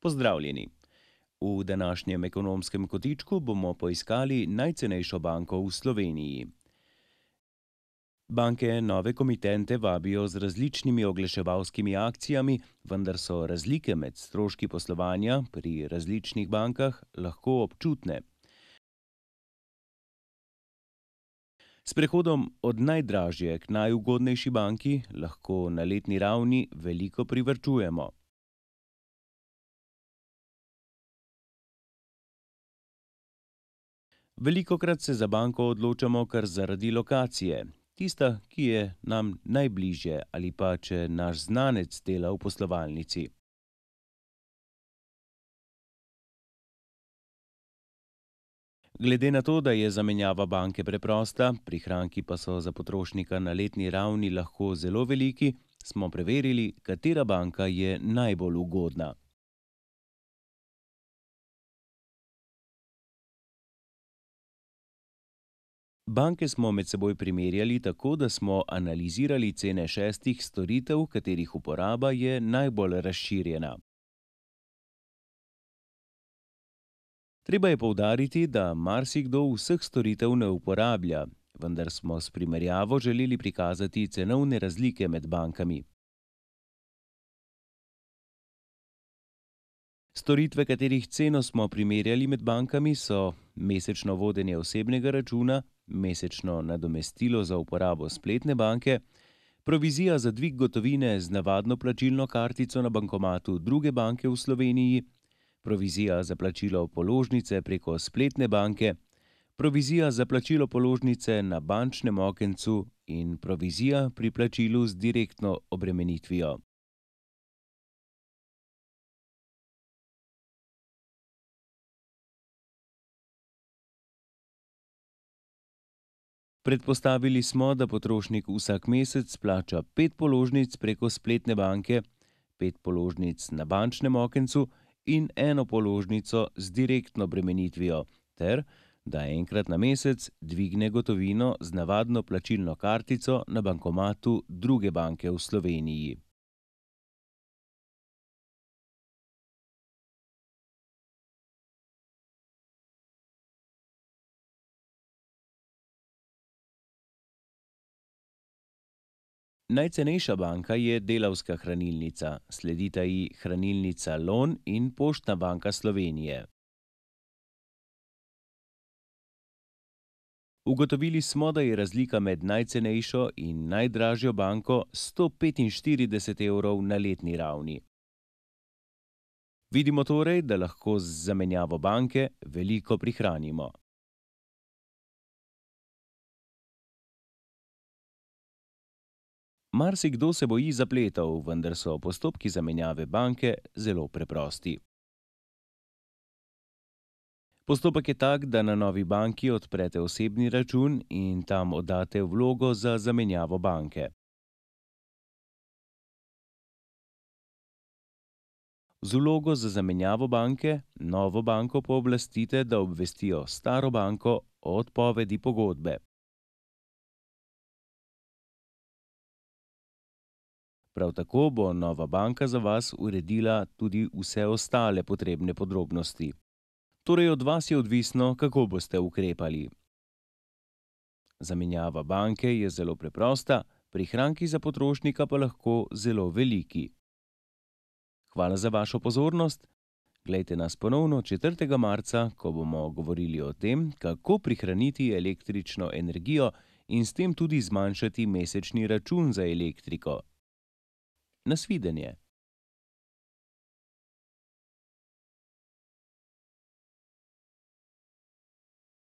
Pozdravljeni. V današnjem ekonomskem kotičku bomo poiskali najcenejšo banko v Sloveniji. Banke nove komitente vabijo z različnimi oglaševalskimi akcijami, vendar so razlike med stroški poslovanja pri različnih bankah lahko občutne. S prehodom od najdražje k najugodnejši banki lahko na letni ravni veliko privarčujemo. Velikokrat se za banko odločamo kar zaradi lokacije, tista, ki je nam najbližje, ali pa če naš znanec dela v poslovalnici. Glede na to, da je zamenjava banke preprosta, prihranki pa so za potrošnika na letni ravni lahko zelo veliki, smo preverili, katera banka je najbolj ugodna. Banke smo med seboj primerjali tako, da smo analizirali cene 6 storitev, katerih uporaba je najbolj razširjena. Treba je poudariti, da marsikdo vseh storitev ne uporablja, vendar smo s primerjavo želeli prikazati cenovne razlike med bankami. Storitve, katerih ceno smo primerjali med bankami, so mesečno vodenje osebnega računa, mesečno nadomestilo za uporabo spletne banke, provizija za dvig gotovine z navadno plačilno kartico na bankomatu druge banke v Sloveniji, provizija za plačilo položnice preko spletne banke, provizija za plačilo položnice na bančnem okencu in provizija pri plačilu z direktno obremenitvijo. Predpostavili smo, da potrošnik vsak mesec plača 5 položnic preko spletne banke, 5 položnic na bančnem okencu in 1 položnico z direktno bremenitvijo, ter da enkrat na mesec dvigne gotovino z navadno plačilno kartico na bankomatu druge banke v Sloveniji. Najcenejša banka je Delavska hranilnica, sledita ji Hranilnica Lon in Poštna banka Slovenije. Ugotovili smo, da je razlika med najcenejšo in najdražjo banko 145 evrov na letni ravni. Vidimo torej, da lahko z zamenjavo banke veliko prihranimo. Marsikdo se boji zapletov, vendar so postopki zamenjave banke zelo preprosti. Postopek je tak, da na novi banki odprete osebni račun in tam oddate vlogo za zamenjavo banke. Z vlogo za zamenjavo banke novo banko pooblastite, da obvestijo staro banko o odpovedi pogodbe. Prav tako bo nova banka za vas uredila tudi vse ostale potrebne podrobnosti. Torej od vas je odvisno, kako boste ukrepali. Zamenjava banke je zelo preprosta, prihranki za potrošnika pa lahko zelo veliki. Hvala za vašo pozornost. Glejte nas ponovno 4. marca, ko bomo govorili o tem, kako prihraniti električno energijo in s tem tudi zmanjšati mesečni račun za elektriko. Nasvidenje.